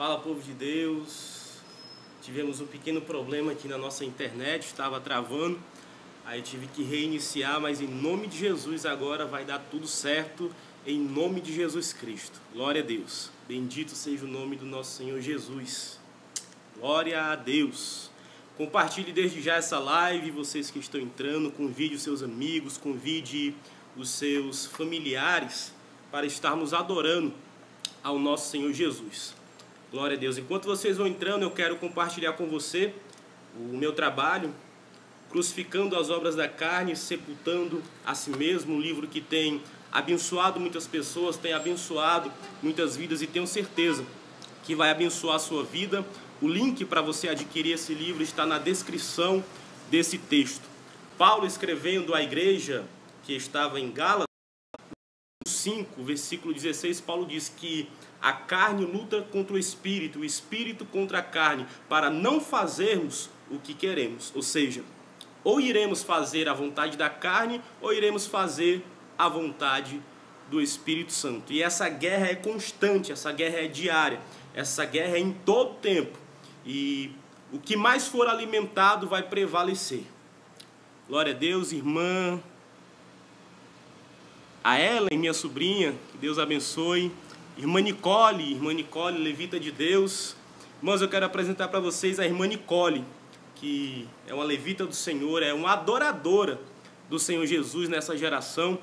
Fala, povo de Deus. Tivemos um pequeno problema aqui na nossa internet, estava travando. Aí tive que reiniciar, mas em nome de Jesus agora vai dar tudo certo, em nome de Jesus Cristo. Glória a Deus. Bendito seja o nome do nosso Senhor Jesus. Glória a Deus. Compartilhe desde já essa live, vocês que estão entrando, convide os seus amigos, convide os seus familiares para estarmos adorando ao nosso Senhor Jesus. Glória a Deus. Enquanto vocês vão entrando, eu quero compartilhar com você o meu trabalho, Crucificando as Obras da Carne, Sepultando a Si Mesmo, um livro que tem abençoado muitas pessoas, tem abençoado muitas vidas e tenho certeza que vai abençoar a sua vida. O link para você adquirir esse livro está na descrição desse texto. Paulo, escrevendo à igreja que estava em Gálatas, 5, versículo 16, Paulo diz que a carne luta contra o espírito contra a carne, para não fazermos o que queremos. Ou seja, ou iremos fazer a vontade da carne, ou iremos fazer a vontade do Espírito Santo. E essa guerra é constante, essa guerra é diária, essa guerra é em todo tempo. E o que mais for alimentado vai prevalecer. Glória a Deus, irmã a Ellen, minha sobrinha, que Deus abençoe. Irmã Nicole, levita de Deus. Irmãos, eu quero apresentar para vocês a irmã Nicole, que é uma levita do Senhor, é uma adoradora do Senhor Jesus nessa geração.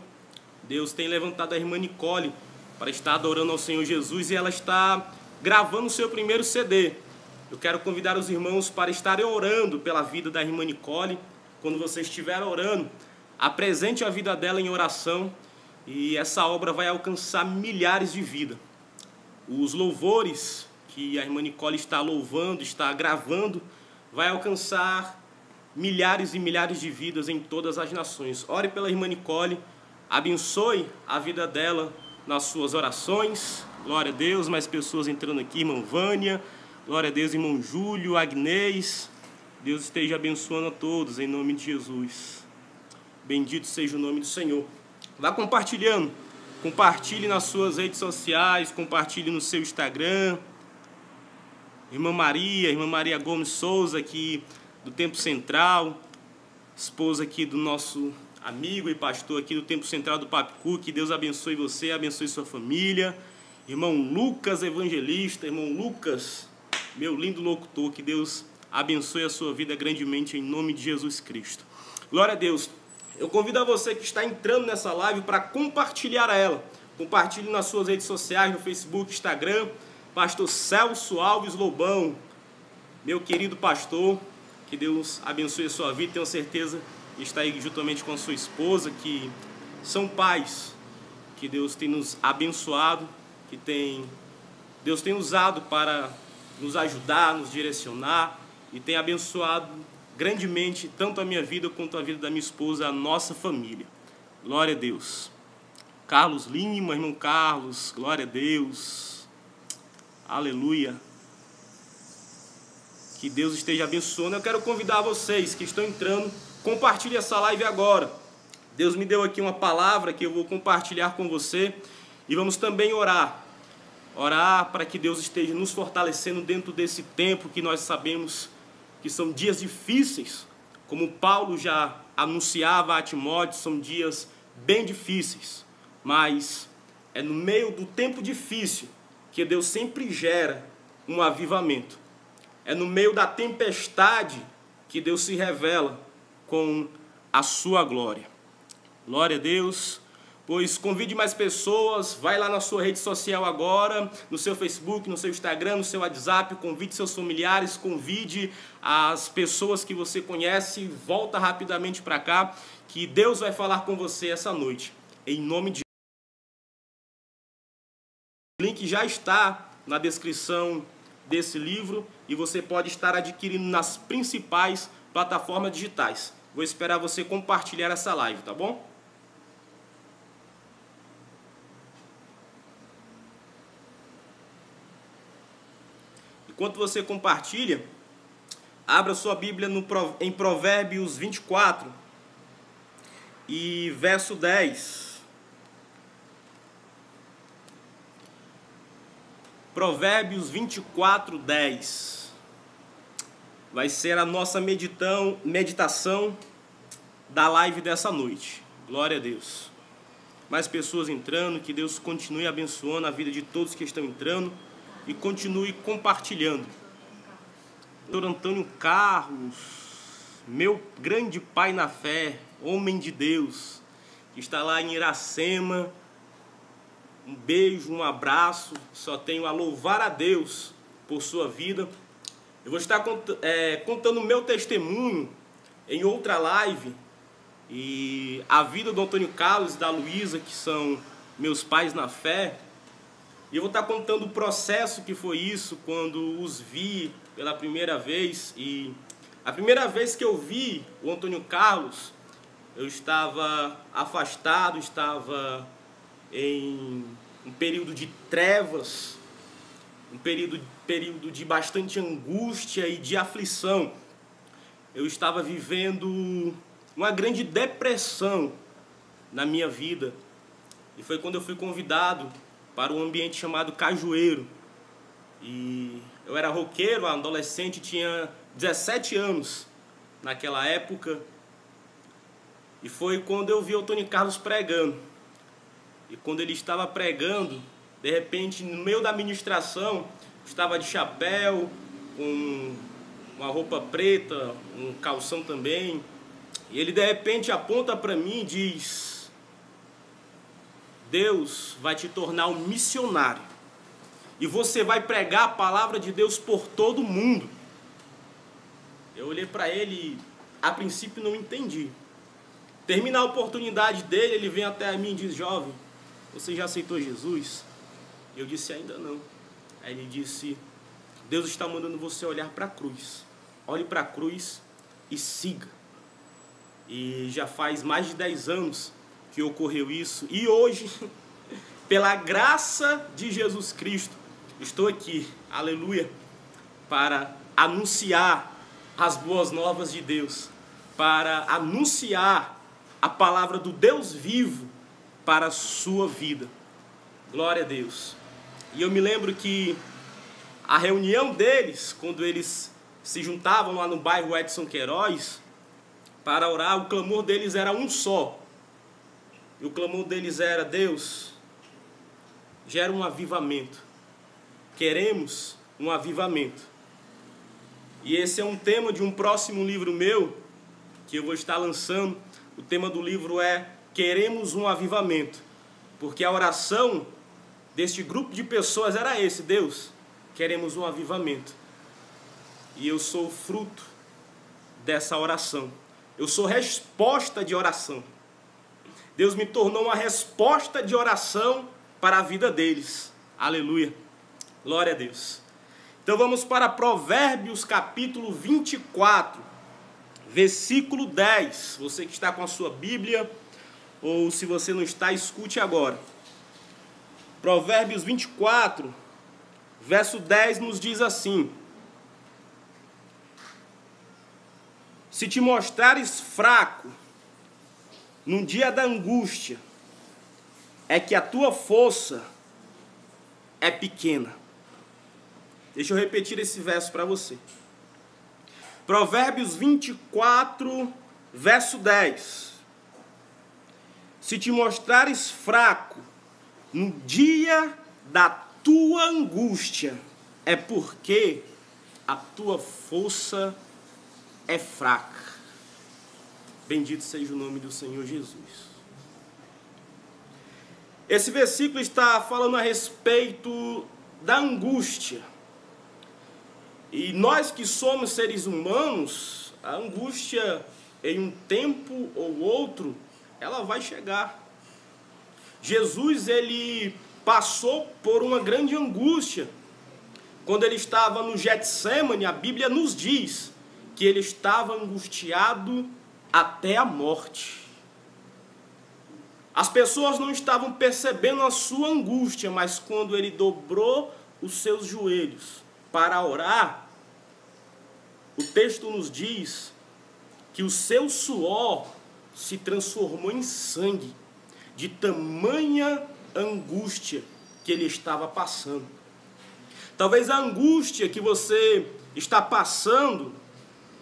Deus tem levantado a irmã Nicole para estar adorando ao Senhor Jesus e ela está gravando o seu primeiro CD. Eu quero convidar os irmãos para estarem orando pela vida da irmã Nicole. Quando você estiver orando, apresente a vida dela em oração e essa obra vai alcançar milhares de vidas. Os louvores que a irmã Nicole está louvando, está gravando, vai alcançar milhares e milhares de vidas em todas as nações. Ore pela irmã Nicole, abençoe a vida dela nas suas orações. Glória a Deus, mais pessoas entrando aqui, irmã Vânia, glória a Deus, irmão Júlio, Agnês. Deus esteja abençoando a todos, em nome de Jesus. Bendito seja o nome do Senhor. Vá compartilhando, compartilhe nas suas redes sociais, compartilhe no seu Instagram. Irmã Maria Gomes Souza aqui do Tempo Central, esposa aqui do nosso amigo e pastor aqui do Tempo Central do Papicu, que Deus abençoe você, abençoe sua família. Irmão Lucas Evangelista, irmão Lucas, meu lindo locutor, que Deus abençoe a sua vida grandemente em nome de Jesus Cristo. Glória a Deus. Eu convido a você que está entrando nessa live para compartilhar ela. Compartilhe nas suas redes sociais, no Facebook, Instagram. Pastor Celso Alves Lobão, meu querido pastor, que Deus abençoe a sua vida. Tenho certeza que está aí juntamente com a sua esposa, que são pais, que Deus tem nos abençoado, Deus tem usado para nos ajudar, nos direcionar e tem abençoado grandemente tanto a minha vida quanto a vida da minha esposa, a nossa família. Glória a Deus. Carlos Lima, irmão Carlos, glória a Deus. Aleluia. Que Deus esteja abençoando. Eu quero convidar vocês que estão entrando, compartilhe essa live agora. Deus me deu aqui uma palavra que eu vou compartilhar com você e vamos também orar. Orar para que Deus esteja nos fortalecendo dentro desse tempo que nós sabemos que são dias difíceis, como Paulo já anunciava a Timóteo, são dias bem difíceis, mas é no meio do tempo difícil que Deus sempre gera um avivamento. É no meio da tempestade que Deus se revela com a sua glória. Glória a Deus. Pois convide mais pessoas, vai lá na sua rede social agora, no seu Facebook, no seu Instagram, no seu WhatsApp, convide seus familiares, convide as pessoas que você conhece, volta rapidamente para cá, que Deus vai falar com você essa noite, em nome de Jesus. O link já está na descrição desse livro e você pode estar adquirindo nas principais plataformas digitais. Vou esperar você compartilhar essa live, tá bom? Enquanto você compartilha, abra sua Bíblia em Provérbios 24 e verso 10. Provérbios 24:10 vai ser a nossa meditação da live dessa noite. Glória a Deus. Mais pessoas entrando, que Deus continue abençoando a vida de todos que estão entrando e continue compartilhando. Doutor Antônio Carlos, meu grande pai na fé, homem de Deus, que está lá em Iracema. Um beijo, um abraço, só tenho a louvar a Deus por sua vida. Eu vou estar contando o meu testemunho em outra live. E a vida do Antônio Carlos e da Luísa, que são meus pais na fé. E eu vou estar contando o processo que foi isso, quando os vi pela primeira vez. E a primeira vez que eu vi o Antônio Carlos, eu estava afastado, estava em um período de trevas, um período de bastante angústia e de aflição. Eu estava vivendo uma grande depressão na minha vida. E foi quando eu fui convidado para um ambiente chamado Cajueiro. E eu era roqueiro, adolescente, tinha 17 anos naquela época. E foi quando eu vi o Antônio Carlos pregando. E quando ele estava pregando, de repente, no meio da ministração, estava de chapéu, com uma roupa preta, um calção também. E ele de repente aponta para mim e diz: Deus vai te tornar um missionário. E você vai pregar a palavra de Deus por todo mundo. Eu olhei para ele e a princípio não entendi. Termina a oportunidade dele, ele vem até mim e diz: jovem, você já aceitou Jesus? Eu disse: ainda não. Aí ele disse: Deus está mandando você olhar para a cruz. Olhe para a cruz e siga. E já faz mais de 10 anos que ocorreu isso. E hoje, pela graça de Jesus Cristo, estou aqui, aleluia, para anunciar as boas novas de Deus, para anunciar a palavra do Deus vivo para a sua vida. Glória a Deus. E eu me lembro que a reunião deles, quando eles se juntavam lá no bairro Edson Queiroz para orar, o clamor deles era um só. E o clamor deles era: Deus, gera um avivamento. Queremos um avivamento. E esse é um tema de um próximo livro meu, que eu vou estar lançando. O tema do livro é Queremos um Avivamento. Porque a oração deste grupo de pessoas era esse: Deus, queremos um avivamento. E eu sou fruto dessa oração. Eu sou resposta de oração. Deus me tornou uma resposta de oração para a vida deles. Aleluia. Glória a Deus. Então vamos para Provérbios capítulo 24, versículo 10. Você que está com a sua Bíblia, ou se você não está, escute agora. Provérbios 24, verso 10 nos diz assim: se te mostrares fraco num dia da angústia, é que a tua força é pequena. Deixa eu repetir esse verso para você. Provérbios 24, verso 10. Se te mostrares fraco no dia da tua angústia, é porque a tua força é fraca. Bendito seja o nome do Senhor Jesus. Esse versículo está falando a respeito da angústia. E nós que somos seres humanos, a angústia em um tempo ou outro, ela vai chegar. Jesus, ele passou por uma grande angústia. Quando ele estava no Getsêmani, a Bíblia nos diz que ele estava angustiado até a morte. As pessoas não estavam percebendo a sua angústia, mas quando ele dobrou os seus joelhos para orar, o texto nos diz que o seu suor se transformou em sangue, de tamanha angústia que ele estava passando. Talvez a angústia que você está passando,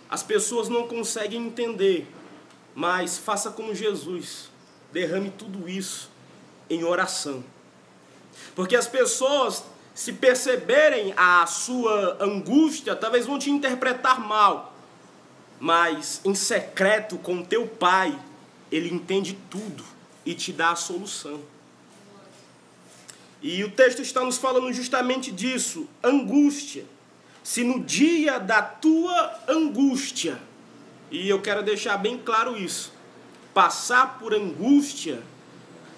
as pessoas não conseguem entender, mas faça como Jesus, derrame tudo isso em oração. Porque as pessoas, se perceberem a sua angústia, talvez vão te interpretar mal, mas em secreto com teu Pai, Ele entende tudo e te dá a solução. E o texto está nos falando justamente disso, angústia. Se no dia da tua angústia, e eu quero deixar bem claro isso, passar por angústia,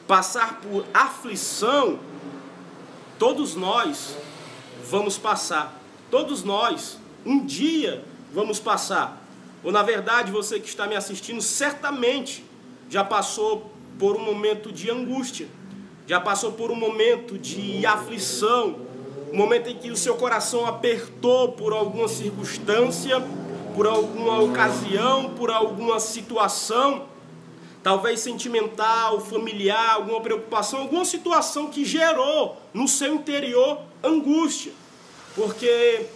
passar por aflição, todos nós vamos passar. Todos nós, um dia, vamos passar. Ou na verdade, você que está me assistindo, certamente já passou por um momento de angústia, já passou por um momento de aflição, um momento em que o seu coração apertou por alguma circunstância, por alguma ocasião, por alguma situação, talvez sentimental, familiar, alguma preocupação, alguma situação que gerou no seu interior angústia. Porque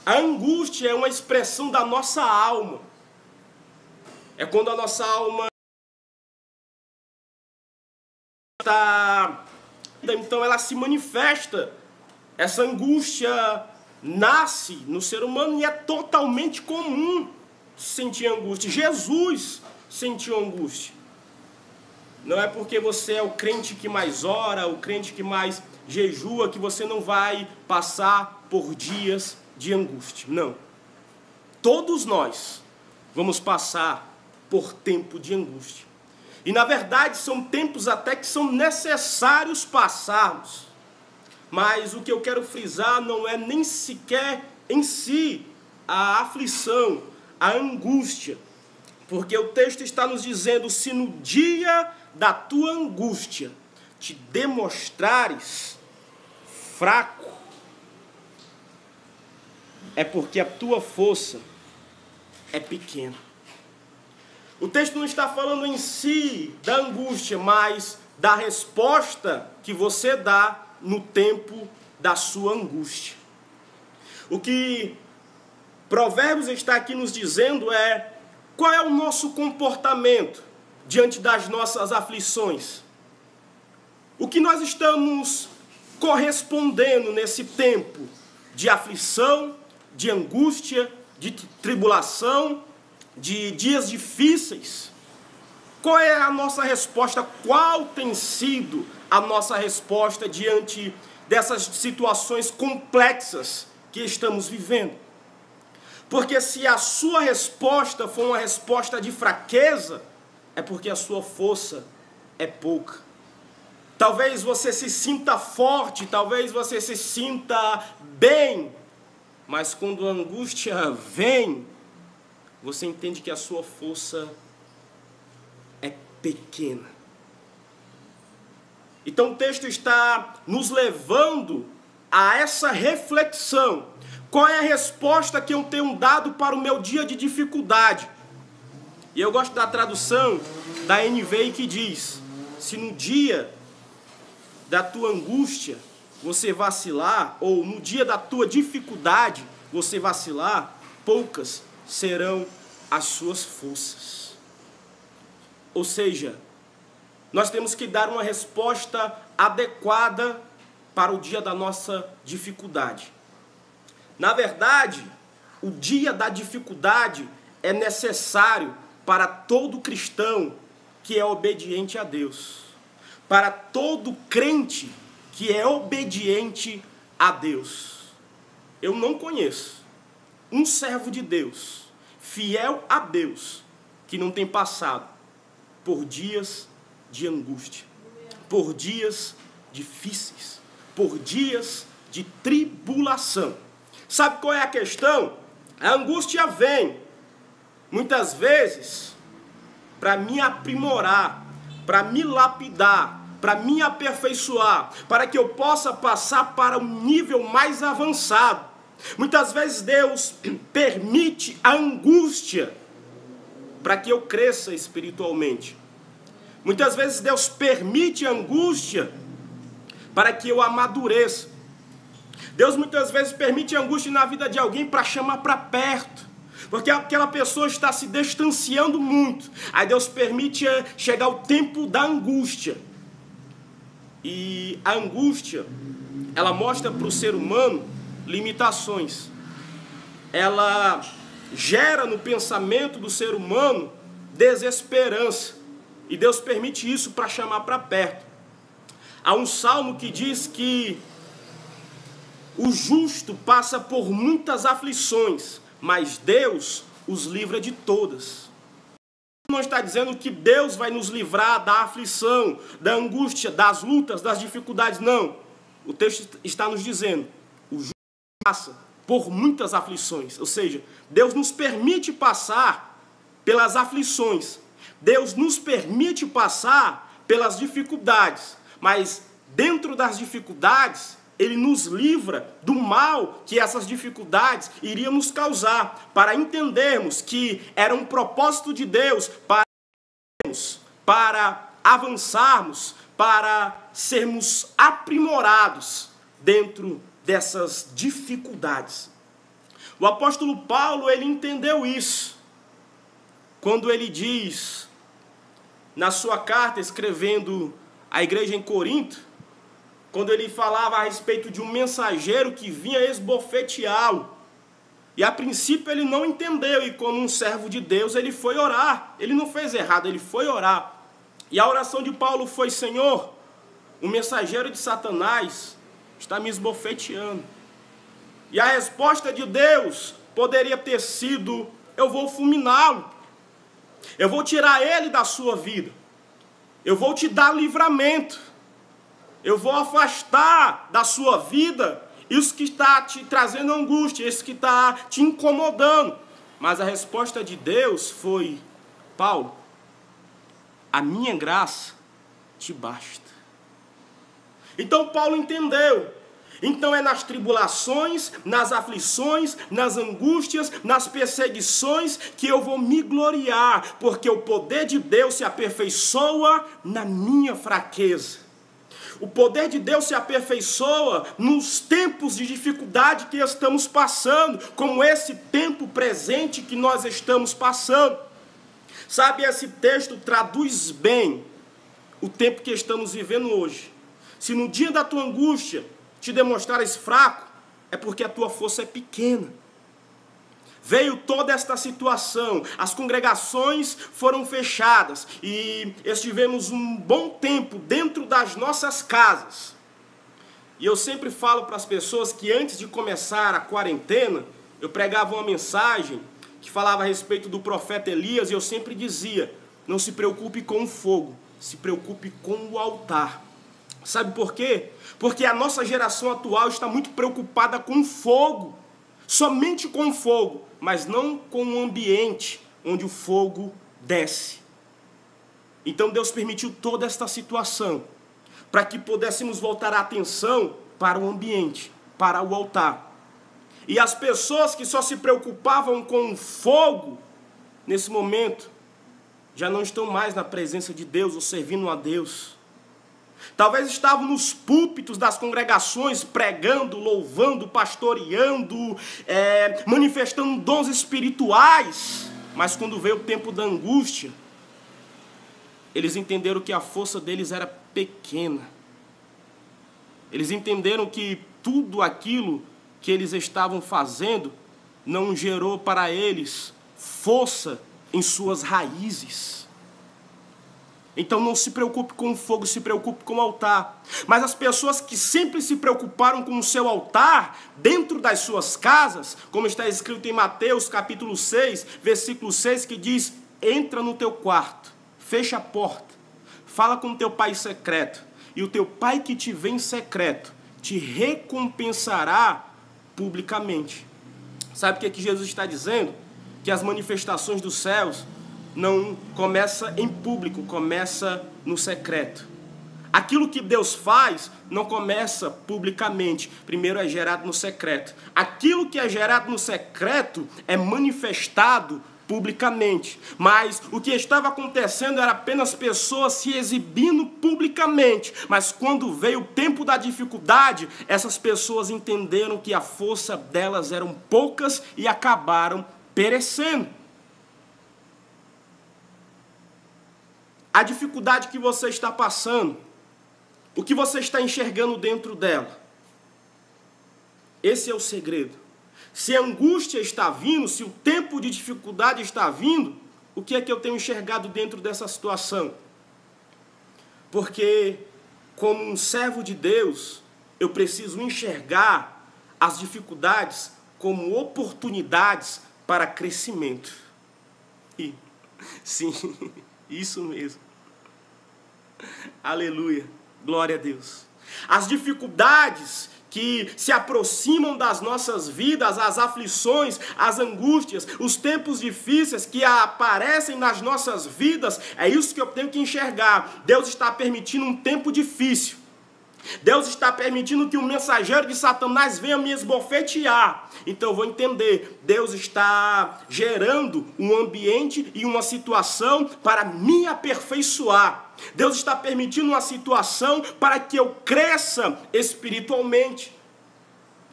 a angústia é uma expressão da nossa alma. É quando a nossa alma está... Então ela se manifesta. Essa angústia nasce no ser humano e é totalmente comum sentir angústia. Jesus sentiu angústia. Não é porque você é o crente que mais ora, o crente que mais jejua, que você não vai passar por dias de angústia. Não. Todos nós vamos passar por tempo de angústia. E na verdade são tempos até que são necessários passarmos. Mas o que eu quero frisar não é nem sequer em si a aflição, a angústia. Porque o texto está nos dizendo, se no dia da tua angústia te demonstrares fraco, é porque a tua força é pequena. O texto não está falando em si da angústia, mas da resposta que você dá no tempo da sua angústia. O que Provérbios está aqui nos dizendo é qual é o nosso comportamento diante das nossas aflições. O que nós estamos correspondendo nesse tempo de aflição, de angústia, de tribulação, de dias difíceis. Qual é a nossa resposta? Qual tem sido a nossa resposta diante dessas situações complexas que estamos vivendo? Porque se a sua resposta for uma resposta de fraqueza, é porque a sua força é pouca. Talvez você se sinta forte, talvez você se sinta bem, mas quando a angústia vem, você entende que a sua força é pequena. Então o texto está nos levando a essa reflexão. Qual é a resposta que eu tenho dado para o meu dia de dificuldade? E eu gosto da tradução da NVI que diz: se no dia da tua angústia você vacilar, ou no dia da tua dificuldade você vacilar, poucas serão as suas forças. Ou seja, nós temos que dar uma resposta adequada para o dia da nossa dificuldade. Na verdade, o dia da dificuldade é necessário para todo cristão que é obediente a Deus. Para todo crente que é obediente a Deus. Eu não conheço um servo de Deus, fiel a Deus, que não tem passado por dias de angústia, por dias difíceis, por dias de tribulação. Sabe qual é a questão? A angústia vem, muitas vezes, para me aprimorar, para me lapidar, para me aperfeiçoar, para que eu possa passar para um nível mais avançado. Muitas vezes Deus permite a angústia para que eu cresça espiritualmente. Muitas vezes Deus permite a angústia para que eu amadureça. Deus muitas vezes permite angústia na vida de alguém para chamar para perto, porque aquela pessoa está se distanciando muito. Aí Deus permite chegar o tempo da angústia. E a angústia, ela mostra para o ser humano limitações. Ela gera no pensamento do ser humano desesperança. E Deus permite isso para chamar para perto. Há um salmo que diz que o justo passa por muitas aflições, mas Deus os livra de todas. Não está dizendo que Deus vai nos livrar da aflição, da angústia, das lutas, das dificuldades, não. O texto está nos dizendo, o justo passa por muitas aflições, ou seja, Deus nos permite passar pelas aflições, Deus nos permite passar pelas dificuldades, mas dentro das dificuldades, Ele nos livra do mal que essas dificuldades iriam nos causar, para entendermos que era um propósito de Deus para avançarmos, para sermos aprimorados dentro dessas dificuldades. O apóstolo Paulo, ele entendeu isso, quando ele diz, na sua carta, escrevendo à igreja em Corinto, quando ele falava a respeito de um mensageiro que vinha esbofeteá-lo. E a princípio ele não entendeu, e como um servo de Deus ele foi orar. Ele não fez errado, ele foi orar. E a oração de Paulo foi: Senhor, o mensageiro de Satanás está me esbofeteando. E a resposta de Deus poderia ter sido: eu vou fulminá-lo. Eu vou tirar ele da sua vida. Eu vou te dar livramento. Eu vou afastar da sua vida isso que está te trazendo angústia, isso que está te incomodando. Mas a resposta de Deus foi: Paulo, a minha graça te basta. Então Paulo entendeu. Então é nas tribulações, nas aflições, nas angústias, nas perseguições que eu vou me gloriar, porque o poder de Deus se aperfeiçoa na minha fraqueza. O poder de Deus se aperfeiçoa nos tempos de dificuldade que estamos passando, como esse tempo presente que nós estamos passando. Sabe, esse texto traduz bem o tempo que estamos vivendo hoje. Se no dia da tua angústia te demonstrares fraco, é porque a tua força é pequena. Veio toda esta situação, as congregações foram fechadas e estivemos um bom tempo dentro das nossas casas. E eu sempre falo para as pessoas que antes de começar a quarentena, eu pregava uma mensagem que falava a respeito do profeta Elias, e eu sempre dizia: não se preocupe com o fogo, se preocupe com o altar. Sabe por quê? Porque a nossa geração atual está muito preocupada com o fogo, somente com o fogo, mas não com o ambiente onde o fogo desce. Então Deus permitiu toda esta situação para que pudéssemos voltar a atenção para o ambiente, para o altar. E as pessoas que só se preocupavam com o fogo, nesse momento, já não estão mais na presença de Deus ou servindo a Deus. Talvez estavam nos púlpitos das congregações pregando, louvando, pastoreando, manifestando dons espirituais. Mas quando veio o tempo da angústia, eles entenderam que a força deles era pequena. Eles entenderam que tudo aquilo que eles estavam fazendo não gerou para eles força em suas raízes. Então não se preocupe com o fogo, se preocupe com o altar. Mas as pessoas que sempre se preocuparam com o seu altar, dentro das suas casas, como está escrito em Mateus capítulo 6, versículo 6, que diz: entra no teu quarto, fecha a porta, fala com o teu pai secreto, e o teu pai que te vê em secreto te recompensará publicamente. Sabe o que Jesus está dizendo? Que as manifestações dos céus não começa em público, começa no secreto. Aquilo que Deus faz não começa publicamente, primeiro é gerado no secreto. Aquilo que é gerado no secreto é manifestado publicamente. Mas o que estava acontecendo era apenas pessoas se exibindo publicamente. Mas quando veio o tempo da dificuldade, essas pessoas entenderam que a força delas eram poucas e acabaram perecendo. A dificuldade que você está passando, o que você está enxergando dentro dela, esse é o segredo. Se a angústia está vindo, se o tempo de dificuldade está vindo, o que é que eu tenho enxergado dentro dessa situação? Porque, como um servo de Deus, eu preciso enxergar as dificuldades como oportunidades para crescimento. E, sim, isso mesmo. Aleluia, glória a Deus. As dificuldades que se aproximam das nossas vidas, as aflições, as angústias, os tempos difíceis que aparecem nas nossas vidas, é isso que eu tenho que enxergar. Deus está permitindo um tempo difícil. Deus está permitindo que o mensageiro de Satanás venha me esbofetear. Então eu vou entender, Deus está gerando um ambiente e uma situação para me aperfeiçoar. Deus está permitindo uma situação para que eu cresça espiritualmente.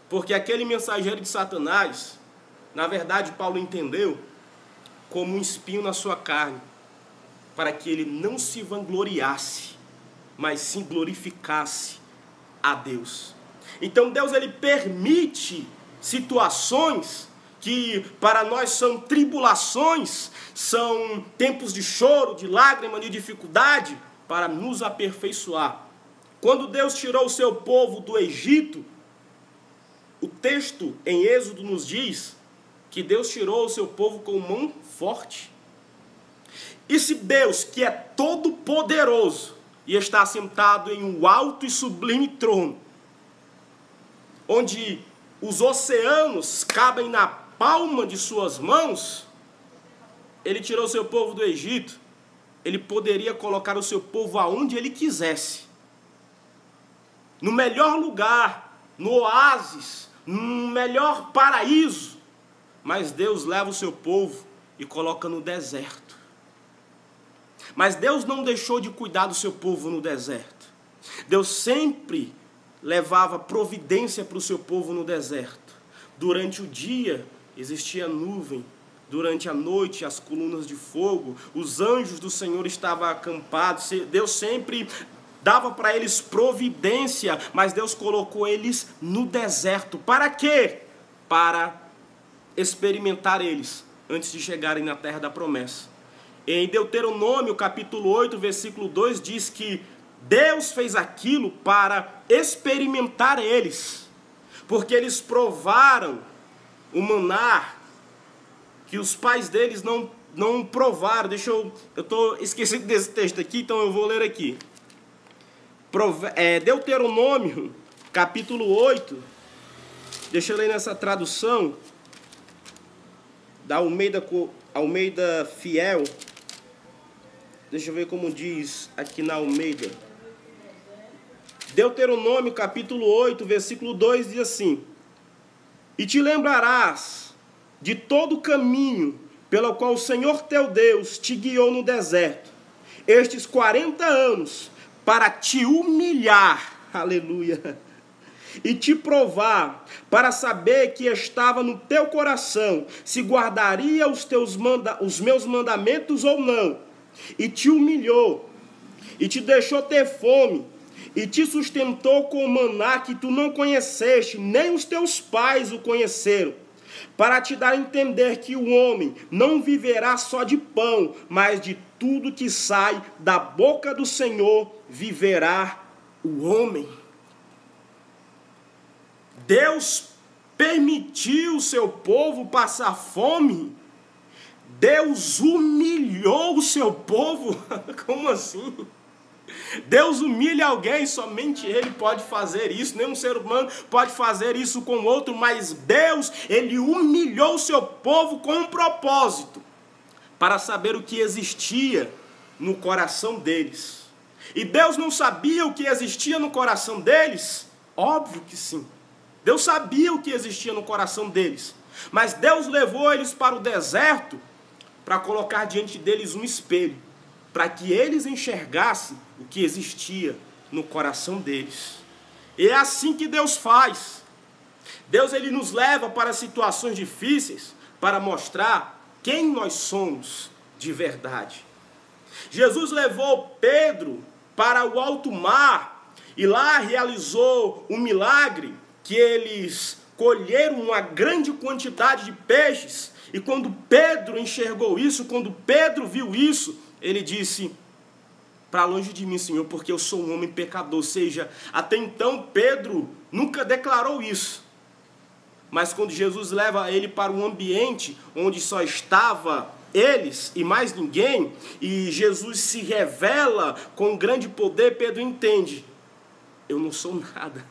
Porque aquele mensageiro de Satanás, na verdade Paulo entendeu como um espinho na sua carne, para que ele não se vangloriasse, mas sim glorificasse a Deus. Então Deus, ele permite situações que para nós são tribulações, são tempos de choro, de lágrima, de dificuldade, para nos aperfeiçoar. Quando Deus tirou o seu povo do Egito, o texto em Êxodo nos diz que Deus tirou o seu povo com mão forte. E se Deus, que é todo poderoso, e está sentado em um alto e sublime trono, onde os oceanos cabem na palma de suas mãos, ele tirou o seu povo do Egito, ele poderia colocar o seu povo aonde ele quisesse. No melhor lugar, no oásis, no melhor paraíso. Mas Deus leva o seu povo e coloca no deserto. Mas Deus não deixou de cuidar do seu povo no deserto. Deus sempre levava providência para o seu povo no deserto. Durante o dia existia nuvem, durante a noite as colunas de fogo, os anjos do Senhor estavam acampados. Deus sempre dava para eles providência, mas Deus colocou eles no deserto. Para quê? Para experimentar eles antes de chegarem na terra da promessa. Em Deuteronômio, capítulo 8, versículo 2, diz que Deus fez aquilo para experimentar eles, porque eles provaram o maná que os pais deles não provaram. Eu estou esquecendo desse texto aqui, então eu vou ler aqui. Deuteronômio, capítulo 8, deixa eu ler nessa tradução da Almeida Fiel. Deixa eu ver como diz aqui na Almeida. Deuteronômio, capítulo 8, versículo 2, diz assim: E te lembrarás de todo o caminho pelo qual o Senhor teu Deus te guiou no deserto, estes 40 anos, para te humilhar, aleluia, e te provar, para saber que estava no teu coração, se guardaria os meus mandamentos ou não. E te humilhou, e te deixou ter fome, e te sustentou com o maná que tu não conheceste, nem os teus pais o conheceram, para te dar a entender que o homem não viverá só de pão, mas de tudo que sai da boca do Senhor viverá o homem. Deus permitiu o seu povo passar fome. Deus humilhou o seu povo? Como assim? Deus humilha alguém, somente Ele pode fazer isso. Nenhum ser humano pode fazer isso com o outro, mas Deus, Ele humilhou o seu povo com um propósito, para saber o que existia no coração deles. E Deus não sabia o que existia no coração deles? Óbvio que sim. Deus sabia o que existia no coração deles. Mas Deus levou eles para o deserto para colocar diante deles um espelho, para que eles enxergassem o que existia no coração deles. E é assim que Deus faz. Deus, ele nos leva para situações difíceis para mostrar quem nós somos de verdade. Jesus levou Pedro para o alto mar e lá realizou um milagre que eles colheram uma grande quantidade de peixes. E quando Pedro enxergou isso, quando Pedro viu isso, ele disse: para longe de mim, Senhor, porque eu sou um homem pecador. Ou seja, até então Pedro nunca declarou isso. Mas quando Jesus leva ele para um ambiente onde só estava eles e mais ninguém, e Jesus se revela com grande poder, Pedro entende: eu não sou nada.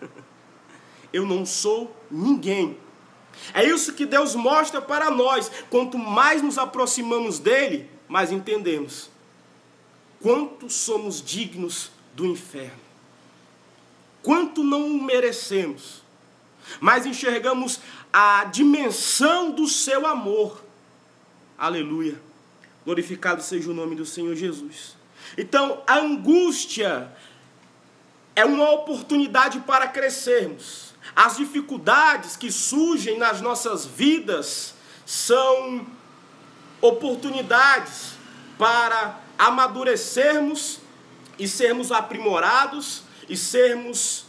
Eu não sou ninguém. É isso que Deus mostra para nós. Quanto mais nos aproximamos dele, mais entendemos quanto somos dignos do inferno. Quanto não o merecemos. Mas enxergamos a dimensão do seu amor. Aleluia. Glorificado seja o nome do Senhor Jesus. Então, a angústia é uma oportunidade para crescermos. As dificuldades que surgem nas nossas vidas são oportunidades para amadurecermos e sermos aprimorados e sermos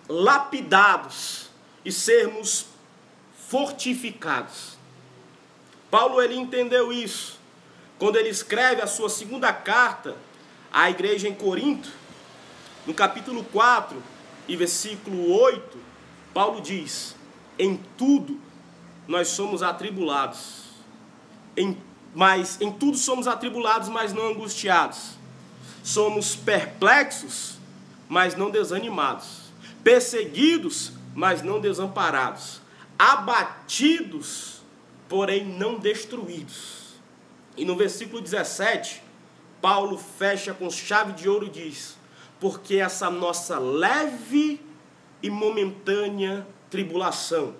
lapidados e sermos fortificados. Paulo, ele entendeu isso quando ele escreve a sua segunda carta à igreja em Corinto, no capítulo 4 e versículo 8, Paulo diz: em tudo nós somos atribulados, mas em tudo somos atribulados, mas não angustiados. Somos perplexos, mas não desanimados. Perseguidos, mas não desamparados. Abatidos, porém não destruídos. E no versículo 17, Paulo fecha com chave de ouro e diz: porque essa nossa leve e momentânea tribulação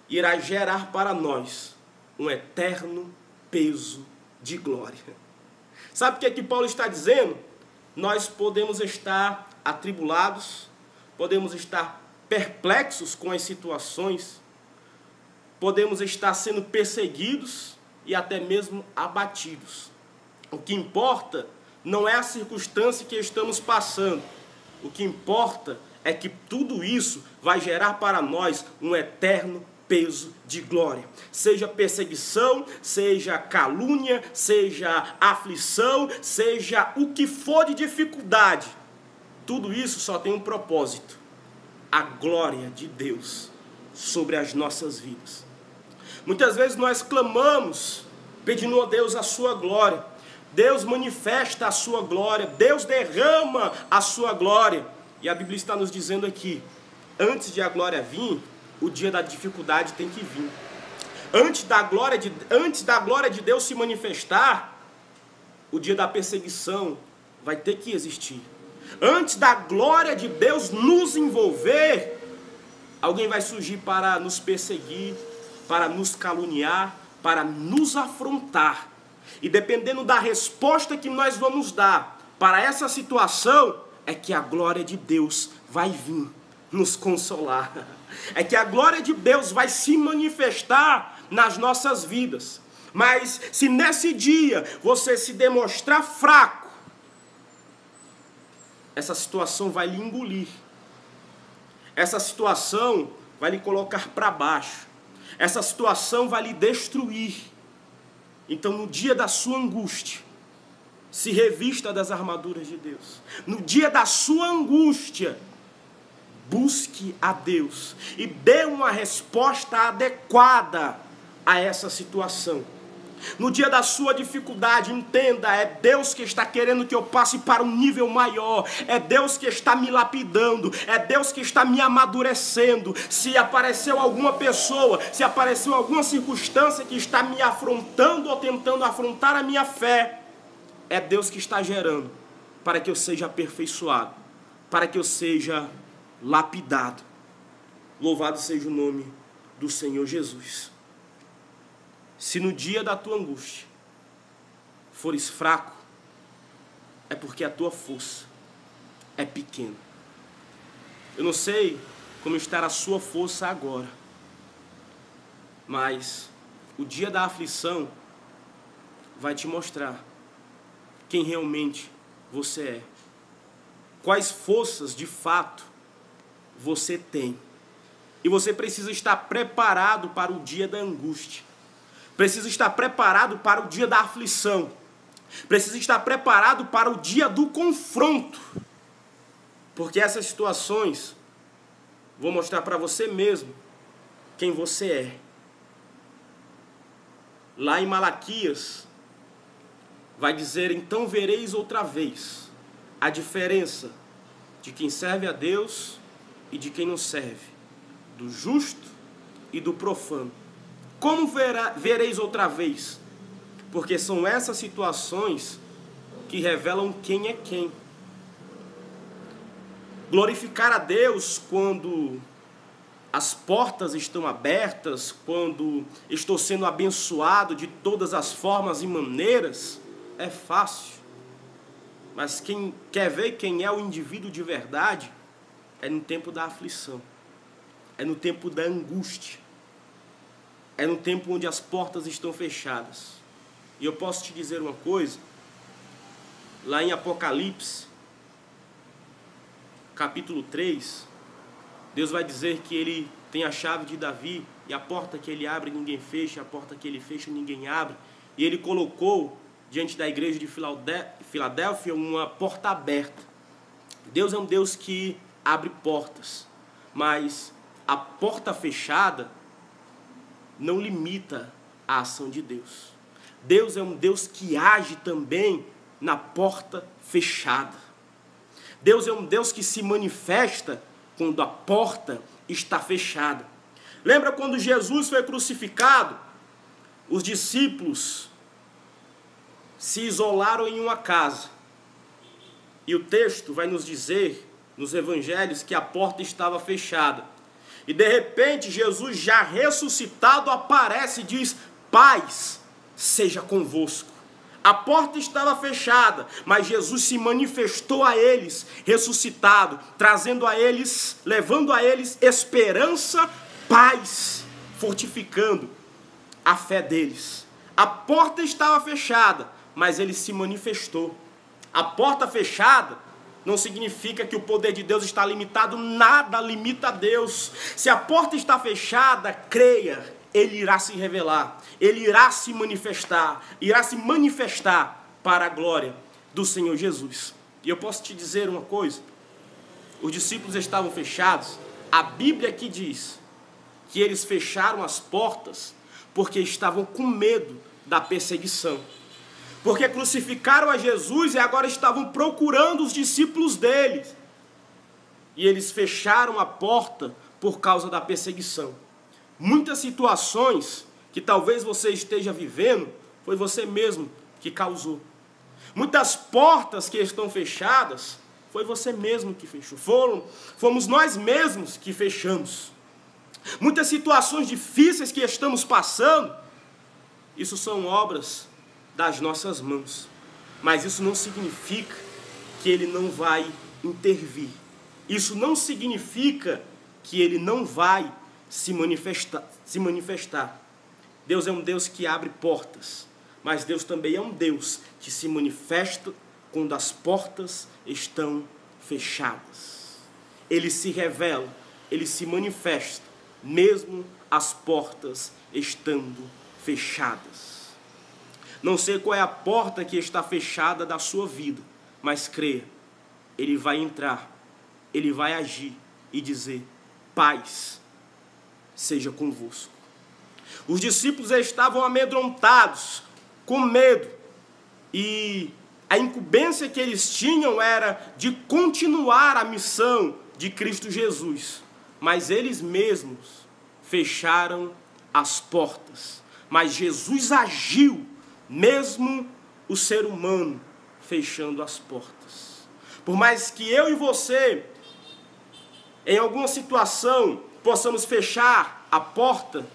irá gerar para nós um eterno peso de glória. Sabe o que é que Paulo está dizendo? Nós podemos estar atribulados, podemos estar perplexos com as situações, podemos estar sendo perseguidos e até mesmo abatidos. O que importa não é a circunstância que estamos passando. O que importa é que tudo isso vai gerar para nós um eterno peso de glória. Seja perseguição, seja calúnia, seja aflição, seja o que for de dificuldade. Tudo isso só tem um propósito: a glória de Deus sobre as nossas vidas. Muitas vezes nós clamamos pedindo a Deus a sua glória. Deus manifesta a sua glória, Deus derrama a sua glória. E a Bíblia está nos dizendo aqui: antes de a glória vir, o dia da dificuldade tem que vir. Antes da glória de Deus se manifestar, o dia da perseguição vai ter que existir. Antes da glória de Deus nos envolver, alguém vai surgir para nos perseguir, para nos caluniar, para nos afrontar. E dependendo da resposta que nós vamos dar para essa situação, é que a glória de Deus vai vir nos consolar. É que a glória de Deus vai se manifestar nas nossas vidas. Mas se nesse dia você se demonstrar fraco, essa situação vai lhe engolir. Essa situação vai lhe colocar para baixo. Essa situação vai lhe destruir. Então, no dia da sua angústia, se revista das armaduras de Deus. No dia da sua angústia, busque a Deus e dê uma resposta adequada a essa situação. No dia da sua dificuldade, entenda, é Deus que está querendo que eu passe para um nível maior. É Deus que está me lapidando. É Deus que está me amadurecendo. Se apareceu alguma pessoa, se apareceu alguma circunstância que está me afrontando ou tentando afrontar a minha fé, é Deus que está gerando para que eu seja aperfeiçoado, para que eu seja lapidado. Louvado seja o nome do Senhor Jesus. Se no dia da tua angústia fores fraco, é porque a tua força é pequena. Eu não sei como está a sua força agora, mas o dia da aflição vai te mostrar quem realmente você é. Quais forças de fato você tem. E você precisa estar preparado para o dia da angústia. Precisa estar preparado para o dia da aflição. Precisa estar preparado para o dia do confronto. Porque essas situações vão mostrar para você mesmo quem você é. Lá em Malaquias vai dizer: então vereis outra vez a diferença de quem serve a Deus e de quem não serve, do justo e do profano. Como vereis outra vez? Porque são essas situações que revelam quem é quem. Glorificar a Deus quando as portas estão abertas, quando estou sendo abençoado de todas as formas e maneiras, é fácil. Mas quem quer ver quem é o indivíduo de verdade é no tempo da aflição, é no tempo da angústia, é no tempo onde as portas estão fechadas. E eu posso te dizer uma coisa, lá em Apocalipse, capítulo 3, Deus vai dizer que Ele tem a chave de Davi, e a porta que Ele abre ninguém fecha, a porta que Ele fecha ninguém abre. E Ele colocou diante da igreja de Filadélfia uma porta aberta. Deus é um Deus que abre portas, mas a porta fechada não limita a ação de Deus. Deus é um Deus que age também na porta fechada. Deus é um Deus que se manifesta quando a porta está fechada. Lembra quando Jesus foi crucificado? Os discípulos se isolaram em uma casa. E o texto vai nos dizer, nos evangelhos, que a porta estava fechada. E de repente, Jesus, já ressuscitado, aparece e diz: paz seja convosco. A porta estava fechada, mas Jesus se manifestou a eles, ressuscitado, trazendo a eles, levando a eles esperança, paz, fortificando a fé deles. A porta estava fechada, mas ele se manifestou. A porta fechada não significa que o poder de Deus está limitado, nada limita Deus. Se a porta está fechada, creia, Ele irá se revelar, Ele irá se manifestar para a glória do Senhor Jesus. E eu posso te dizer uma coisa, os discípulos estavam fechados, a Bíblia aqui diz que eles fecharam as portas porque estavam com medo da perseguição. Porque crucificaram a Jesus e agora estavam procurando os discípulos dele. E eles fecharam a porta por causa da perseguição. Muitas situações que talvez você esteja vivendo, foi você mesmo que causou. Muitas portas que estão fechadas, foi você mesmo que fechou. Fomos nós mesmos que fechamos. Muitas situações difíceis que estamos passando, isso são obras das nossas mãos. Mas isso não significa que Ele não vai intervir. Isso não significa que Ele não vai se manifestar. Deus é um Deus que abre portas, mas Deus também é um Deus que se manifesta quando as portas estão fechadas. Ele se revela, Ele se manifesta, mesmo as portas estando fechadas. Não sei qual é a porta que está fechada da sua vida, mas creia, Ele vai entrar, Ele vai agir e dizer: paz seja convosco. Os discípulos estavam amedrontados, com medo, e a incumbência que eles tinham era de continuar a missão de Cristo Jesus, mas eles mesmos fecharam as portas. Mas Jesus agiu, mesmo o ser humano fechando as portas. Por mais que eu e você, em alguma situação, possamos fechar a porta,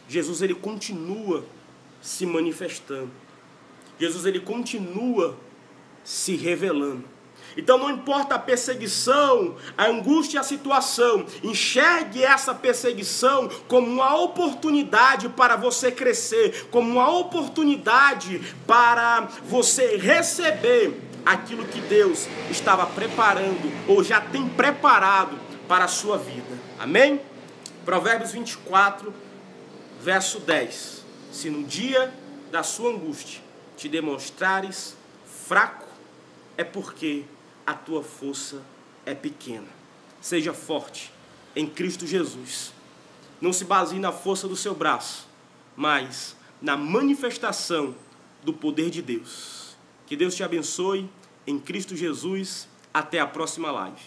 Jesus, Ele continua se manifestando. Jesus ele continua se revelando. Então não importa a perseguição, a angústia e a situação, enxergue essa perseguição como uma oportunidade para você crescer, como uma oportunidade para você receber aquilo que Deus estava preparando ou já tem preparado para a sua vida. Amém? Provérbios 24, verso 10. Se no dia da sua angústia te demonstrares fraco, é porque a tua força é pequena. Seja forte em Cristo Jesus. Não se baseie na força do seu braço, mas na manifestação do poder de Deus. Que Deus te abençoe em Cristo Jesus. Até a próxima live.